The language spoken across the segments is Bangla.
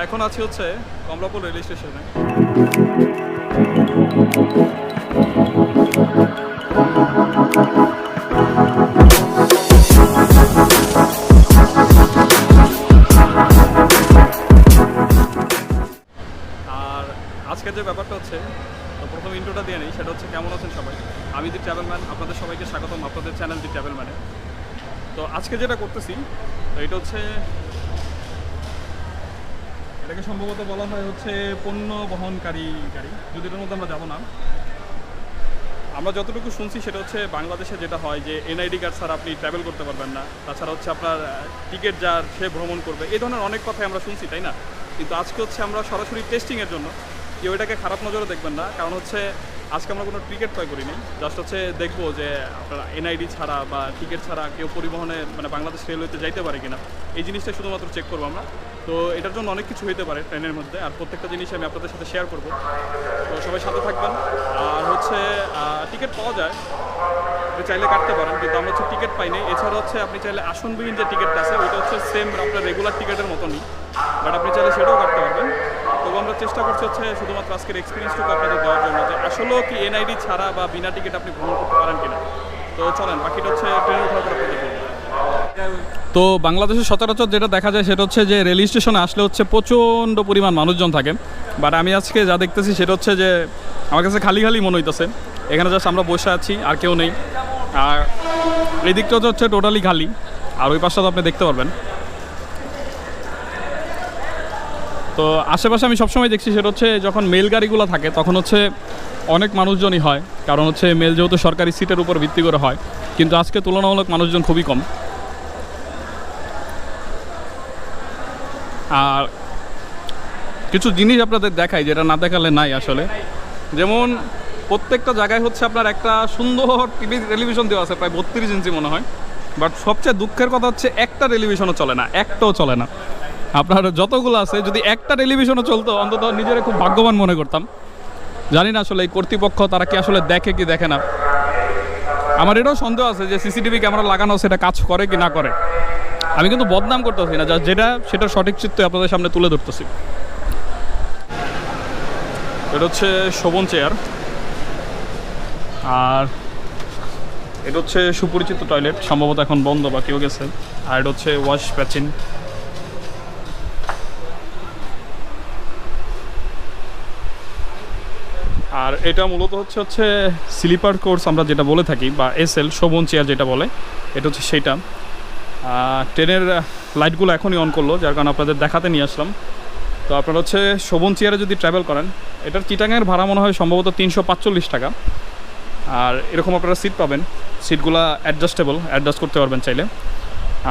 এখন আছি হচ্ছে কমলাপুর রেল স্টেশনে। আর আজকের যে ব্যাপারটা হচ্ছে, তো প্রথম ইন্ট্রোটা দিয়ে নিই, সেটা হচ্ছে কেমন আছেন সবাই। আমি দি ট্রাভেলম্যান, আপনাদের সবাইকে স্বাগতম আপনাদের চ্যানেল দি ট্রাভেলম্যানে। তো আজকে যেটা করতেছি, তো এটা হচ্ছে, এটাকে সম্ভবত বলা হয় হচ্ছে পণ্য বহনকারী গাড়ি, যদি এটার মধ্যে আমরা যাবো না। আমরা যতটুকু শুনছি সেটা হচ্ছে বাংলাদেশে যেটা হয় যে এনআইডি কার্ড ছাড়া আপনি ট্রাভেল করতে পারবেন না, তাছাড়া হচ্ছে আপনার টিকিট যার সে ভ্রমণ করবে, এই ধরনের অনেক কথাই আমরা শুনছি, তাই না? কিন্তু আজকে হচ্ছে আমরা সরাসরি টেস্টিংয়ের জন্য, কেউ এটাকে খারাপ নজরে দেখবেন না, কারণ হচ্ছে আজকে আমরা কোনো টিকিট ক্রয় করিনি, জাস্ট হচ্ছে দেখবো যে আপনার এনআইডি ছাড়া বা টিকিট ছাড়া কেউ পরিবহনে মানে বাংলাদেশ রেলওয়েতে যাইতে পারে কিনা, এই জিনিসটা শুধুমাত্র চেক করবো আমরা। তো এটার জন্য অনেক কিছু হতে পারে ট্রেনের মধ্যে, আর প্রত্যেকটা জিনিস আমি আপনাদের সাথে শেয়ার করবো। তো সবাই সাথে থাকবেন। আর হচ্ছে টিকিট পাওয়া যায়, আপনি চাইলে কাটতে পারেন, কিন্তু আমরা হচ্ছে টিকিট পাইনি। এছাড়া হচ্ছে আপনি চাইলে আসনবিহীন যে টিকিটটা আছে ওইটা হচ্ছে সেম আপনার রেগুলার টিকিটের মতনই, বাট আপনি চাইলে সেটাও কাটতে পারবেন। তবু আমরা চেষ্টা করছি হচ্ছে শুধুমাত্র আজকের এক্সপিরিয়েন্সটুকু আপনাদের দেওয়ার জন্য, যে আসলেও কি এনআইডি ছাড়া বা বিনা টিকিট আপনি ভ্রমণ করতে পারেন কিনা। তো চলেন, বাকিটা হচ্ছে ট্রেনে ওঠার পর আপনাদের বলবো। তো বাংলাদেশের সচরাচর যেটা দেখা যায় সেটা হচ্ছে যে রেল স্টেশনে আসলে হচ্ছে প্রচণ্ড পরিমাণ মানুষজন থাকে, বাট আমি আজকে যা দেখতেছি সেটা হচ্ছে যে আমার কাছে খালি খালি মনে হইতেছে। এখানে জাস্ট আমরা বসে আছি, আর কেউ নেই। আর এই দিকটা হচ্ছে টোটালি খালি, আর ওই পাশটা তো আপনি দেখতে পারবেন। তো আশেপাশে আমি সবসময় দেখছি সেটা হচ্ছে যখন মেল গাড়িগুলো থাকে তখন হচ্ছে অনেক মানুষজনই হয়, কারণ হচ্ছে মেল যেহেতু সরকারি সিটের উপর ভিত্তি করে হয়, কিন্তু আজকে তুলনামূলক মানুষজন খুবই কম। আর কিছু জিনিস আপনাদের দেখাই যেটা না দেখালে নাই আসলে, যেমন প্রত্যেকটা জায়গায় হচ্ছে আপনার একটা সুন্দর টেলিভিশন দেওয়া আছে, প্রায় 32 ইঞ্চি মনে হয়, বাট সবচেয়ে দুঃখের কথা হচ্ছে একটা টেলিভিশনও চলে না, একটাও চলে না। আপনার যতগুলো আছে যদি একটা টেলিভিশনও চলতো অন্তত নিজেরা খুব ভাগ্যবান মনে করতাম। জানি না আসলে এই কর্তৃপক্ষ তারা কি আসলে দেখে কি দেখে না। আমার এটাও সন্দেহ আছে যে সিসিটিভি ক্যামেরা লাগানো সেটা কাজ করে কি না করে। আমি কিন্তু বদনাম করতেছি না, যেটা সেটা সঠিক চিত্র আপনাদের সামনে তুলে ধরতেছি। এটা হচ্ছে শোভন চেয়ার, আর এটা হচ্ছে সুপরিচিত টয়লেট, সম্ভবত এখন বন্ধ বা কেউ গেছে। আর এটা হচ্ছে ওয়াশ বেসিন। আর এটা মূলত হচ্ছে স্লিপার কোর্স আমরা যেটা বলে থাকি, বা এসএল শোভন চেয়ার যেটা বলে, এটা হচ্ছে সেইটা। ট্রেনের লাইটগুলো এখনই অন করলো, যার কারণে আপনাদের দেখাতে নিয়ে আসলাম। তো আপনারা হচ্ছে শোভন চেয়ারে যদি ট্রাভেল করেন, এটার চিটাগাংয়ের ভাড়া মনে হয় সম্ভবত 345 টাকা। আর এরকম আপনারা সিট পাবেন, সিটগুলো অ্যাডজাস্টেবল, অ্যাডজাস্ট করতে পারবেন চাইলে।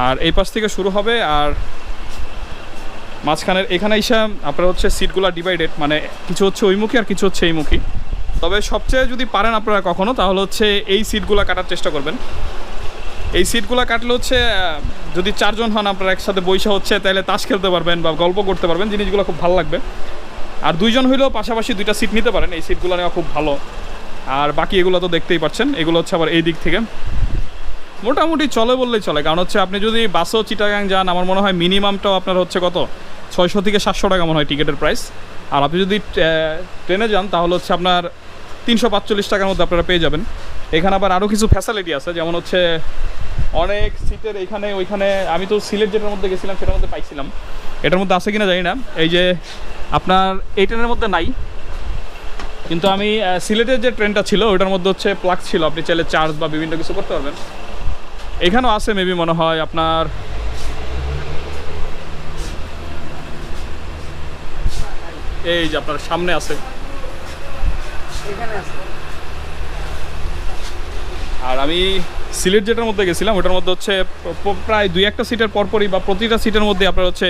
আর এই পাশ থেকে শুরু হবে, আর মাঝখানের এখানে এসে আপনারা হচ্ছে সিটগুলো ডিভাইডেড, মানে কিছু হচ্ছে ওইমুখী আর কিছু হচ্ছে এইমুখী। তবে সবচেয়ে যদি পারেন আপনারা কখনও, তাহলে হচ্ছে এই সিটগুলো কাটার চেষ্টা করবেন। এই সিটগুলো কাটলে হচ্ছে যদি 4 জন হন আপনারা একসাথে বৈশা হচ্ছে তাহলে তাস খেলতে পারবেন বা গল্প করতে পারবেন, জিনিসগুলো খুব ভালো লাগবে। আর 2 জন হইলেও পাশাপাশি 2টা সিট নিতে পারেন, এই সিটগুলো নেওয়া খুব ভালো। আর বাকি এগুলো তো দেখতেই পাচ্ছেন, এগুলো হচ্ছে আবার এই দিক থেকে মোটামুটি চলে বললেই চলে, কারণ হচ্ছে আপনি যদি বাসও চিটাগাং যান, আমার মনে হয় মিনিমামটাও আপনার হচ্ছে কত 600 থেকে 700 টাকা মনে হয় টিকিটের প্রাইস। আর আপনি যদি ট্রেনে যান তাহলে হচ্ছে আপনার 345 টাকার মধ্যে আপনারা পেয়ে যাবেন। এখানে আবার আরও কিছু ফ্যাসিলিটি আছে, যেমন হচ্ছে অনেক সিটের এইখানে ওইখানে, আমি তো সিলেট যেটার মধ্যে গেছিলাম সেটার মধ্যে পাইছিলাম, এটার মধ্যে আছে কিনা জানি না। এই যে আপনার এই ট্রেনের মধ্যে নাই, কিন্তু আমি সিলেটের যে ট্রেনটা ছিল ওইটার মধ্যে হচ্ছে প্লাগ ছিল, আপনি চাইলে চার্জ বা বিভিন্ন কিছু করতে পারবেন। এখানেও আছে মেবি মনে হয় আপনার, এই যে আপনার সামনে আছে, আর আমি সিলেট যেটার মধ্যে গেছিলাম ওটার মধ্যে হচ্ছে প্রায় 2-1টা সিটের পরপরই বা প্রতিটা সিটের মধ্যে আপনার হচ্ছে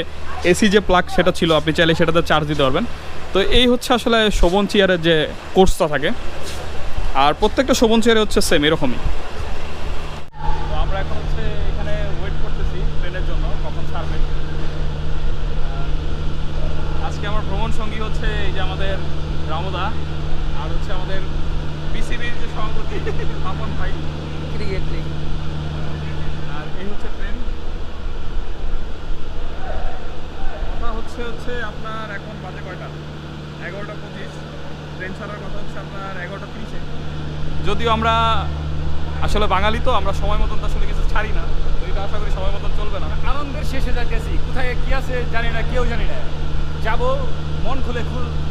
এসি যে প্লাগ সেটা ছিল, আপনি চাইলে সেটাতে চার্জ দিতে পারবেন। তো এই হচ্ছে আসলে শোভন চেয়ারের যে কোর্সটা থাকে, আর প্রত্যেকটা শোভন চেয়ারে হচ্ছে সেম এরকমই। তো আমরা এখন হচ্ছে এখানে ওয়েট করতেছি ট্রেনের জন্য কখন ছাড়বে। আজকে আমার ভ্রমণ সঙ্গী হচ্ছে এই যে আমাদের রামদা, আর হচ্ছে আমাদের বিসিবির যে সভাপতি পাপন ভাই, আর এই হচ্ছে ট্রেন। কথা হচ্ছে হচ্ছে আপনার এখন বাজে কয়টা 11:25, ট্রেন ছাড়ার কথা হচ্ছে আপনার 11:30-এ। যদিও আমরা আসলে বাঙালি তো আমরা সময় মতন তো আসলে কিছু ছাড়ি না, তো এটা আশা করি সময় মতন চলবে না। আনন্দের শেষে যাচ্ছি, কোথায় কি আছে জানি না, কেউ জানি না। যাবো, মন খুলে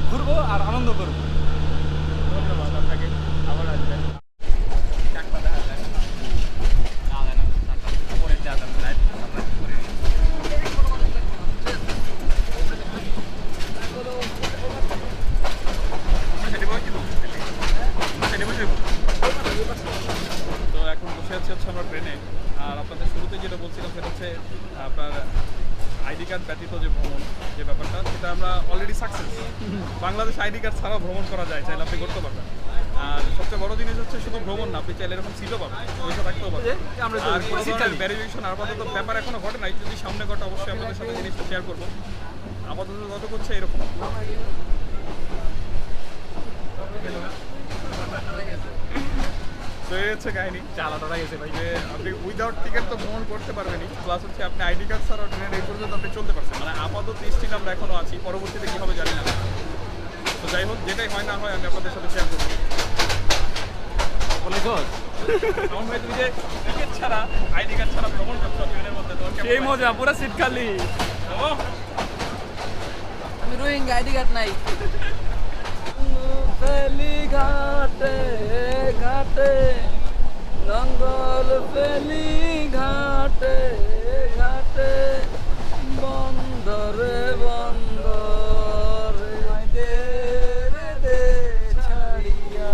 ঘুরবো আর আনন্দ করবো। ধন্যবাদ আপনাকে, আবার আসবেন। তো এখন বসে আছি হচ্ছে আমরা ট্রেনে। আর আপনাদের শুরুতে যেটা বলছিলাম সেটা হচ্ছে আপনার আইডি কার্ড ব্যতীত যে ভ্রমণ যে ব্যাপারটা, সেটা আমরা already success. Bangladesh ID card ছাড়াও ভ্রমণ করা যায়, চাইলে আপনি করতে পারবেন। আর সবচেয়ে বড় জিনিস হচ্ছে শুধু ভ্রমণ না, আপনি চাইলে এরকম সিটও পাবেন, পয়সা থাকতেও পারবেন। আর কোনো ধরনের ভেরিফিকেশন আপাতত ব্যাপার এখনো ঘটে নাই, যদি সামনে ঘটে অবশ্যই আপনাদের সাথে জিনিসটা শেয়ার করবো। আপাতত যত করছে এরকম। তো এই হচ্ছে কাহিনি, চালাটা গেছে ভাই। যে আপনি উইদাউট টিকিট তো ভ্রমণ করতে পারবেনই, প্লাস হচ্ছে আপনি আইডি কার্ড ছাড়াও ট্রেনের এই পর্যন্ত আপনি চলতে পারছেন। মানে আপাতত স্টিল আমরা এখনো আছি, পরবর্তীতে কী হবে জানি না। তো যাই হোক, যেটাই হয় না হয় আমি আপনাদের সাথে শেয়ার করবো। আমার ভাই তুমি যে টিকিট ছাড়া আইডি কার্ড ছাড়া ভ্রমণ করছো ট্রেনের মধ্যে, তো সেই মজা, পুরো সিট খালি। আমি রোহিঙ্গা, আইডি কার্ড নাই। ফেলি ঘাটে ঘাটে নঙ্গল ফেলি ঘাটে ঘাটে বন্দরে বন্দরে দে রে দে ছাড়িয়া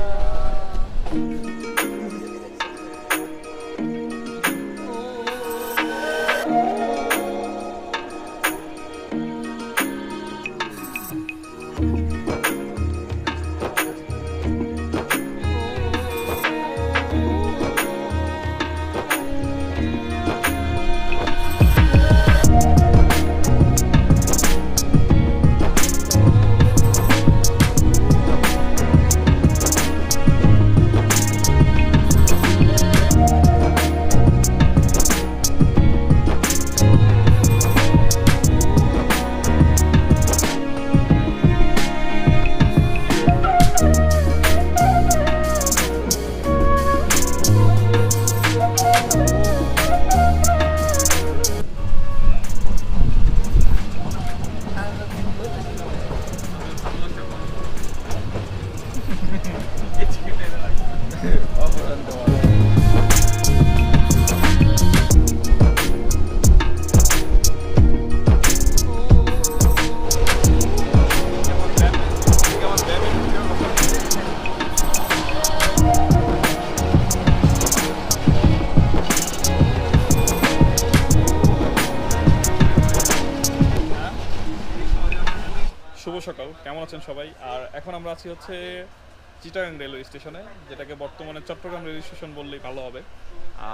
শুভ সকাল, কেমন আছেন সবাই? আর এখন আমরা আছি হচ্ছে চিটাগাং রেলওয়ে স্টেশনে, যেটাকে বর্তমানে চট্টগ্রাম রেলওয়ে স্টেশন বললেই ভালো হবে।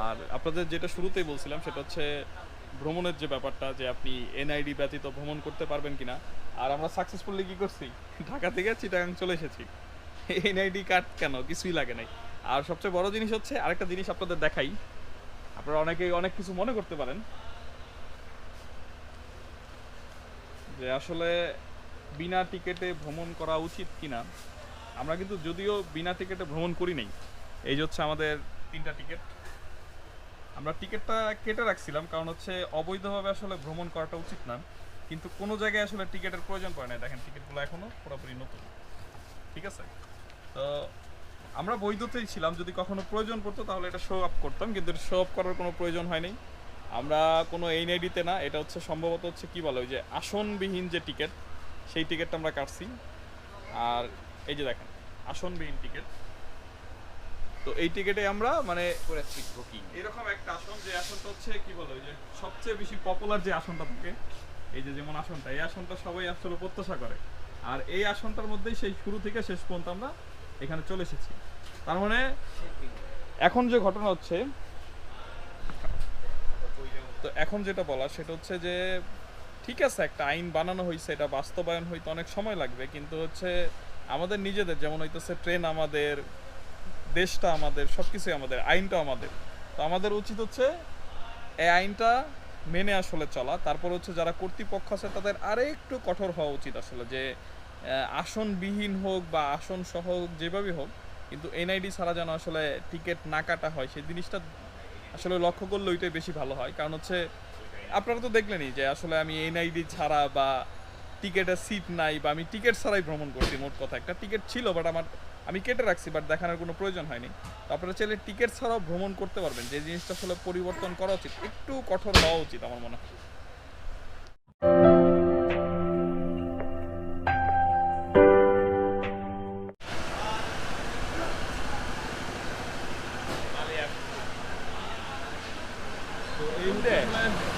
আর আপনাদের যেটা শুরুতেই বলছিলাম সেটা হচ্ছে ভ্রমণের যে ব্যাপারটা, যে আপনি এনআইডি ব্যতীত ভ্রমণ করতে পারবেন কিনা। আর আমরা সাকসেসফুলি কি করছি, ঢাকা থেকে চিটাগাং চলে এসেছি। এনআইডি কার্ড কেন, কিছুই লাগে নাই। আর সবচেয়ে বড় জিনিস হচ্ছে, আরেকটা জিনিস আপনাদের দেখাই, আপনারা অনেকেই অনেক কিছু মনে করতে পারেন যে আসলে বিনা টিকিটে ভ্রমণ করা উচিত কিনা। আমরা কিন্তু যদিও বিনা টিকিটে ভ্রমণ করি নাই। এই যে হচ্ছে আমাদের 3টা টিকিট, আমরা টিকিটটা কেটে রাখছিলাম কারণ হচ্ছে অবৈধভাবে আসলে ভ্রমণ করাটা উচিত না। কিন্তু কোনো জায়গায় আসলে টিকিটের প্রয়োজন পড়ে না, দেখেন টিকিটগুলো এখনো পুরোপুরি নতুন, ঠিক আছে। তো আমরা বৈধতেই ছিলাম, যদি কখনো প্রয়োজন পড়তো তাহলে এটা শো আপ করতাম, কিন্তু শো আপ করার কোনো প্রয়োজন হয়নি। আমরা কোনো এনআইডিতে না, এটা হচ্ছে সম্ভবত হচ্ছে কি বলে ওই যে আসনবিহীন যে টিকিট, সেই টিকিটটা আমরা কাটছি। আর এই যে দেখেন আসনবিহীন টিকিট, তো এই টিকিটে আমরা মানে পুরো সিট বুকিং। এরকম একটা আসন, যে আসনটা হচ্ছে কি বলে ওই যে সবচেয়ে বেশি পপুলার যে আসনটা থাকে, এই যে যেমন আসনটা, এই আসনটা সবাই আসলে প্রত্যাশা করে। আর এই আসনটার মধ্যেই সেই শুরু থেকে শেষ পর্যন্ত আমরা এখানে চলে এসেছি। তার মানে এখন যে ঘটনা হচ্ছে, তো এখন যেটা বলা সেটা হচ্ছে যে ঠিক আছে, একটা আইন বানানো হয়েছে, এটা বাস্তবায়ন হইতে অনেক সময় লাগবে, কিন্তু হচ্ছে আমাদের নিজেদের যেমন হইতেছে ট্রেন আমাদের, দেশটা আমাদের, সব কিছুই আমাদের, আইনটা আমাদের। তো আমাদের উচিত হচ্ছে এই আইনটা মেনে আসলে চলা। তারপর হচ্ছে যারা কর্তৃপক্ষ আছে তাদের আরেকটু কঠোর হওয়া উচিত আসলে, যে আসনবিহীন হোক বা আসন সহ হোক, যেভাবেই হোক, কিন্তু এনআইডি ছাড়া যেন আসলে টিকিট না কাটা হয়, সেই জিনিসটা আসলে লক্ষ্য করলে ওইটাই বেশি ভালো হয়। কারণ হচ্ছে আপনারা তো দেখলেনই যে আসলে আমি এনআইডি ছাড়া বা টিকেটের সিট নাই বা আমি টিকিট ছাড়াই ভ্রমণ করছি। মোট কথা একটা টিকিট ছিল বাট আমি কেটে রাখছি, বাট দেখানোর কোনো প্রয়োজন হয়নি। তো আপনারা চাইলে টিকিট ছাড়াও ভ্রমণ করতে পারবেন, যে জিনিসটা আসলে পরিবর্তন করা উচিত, একটু কঠোর হওয়া উচিত আমার মনে হয়। তো এই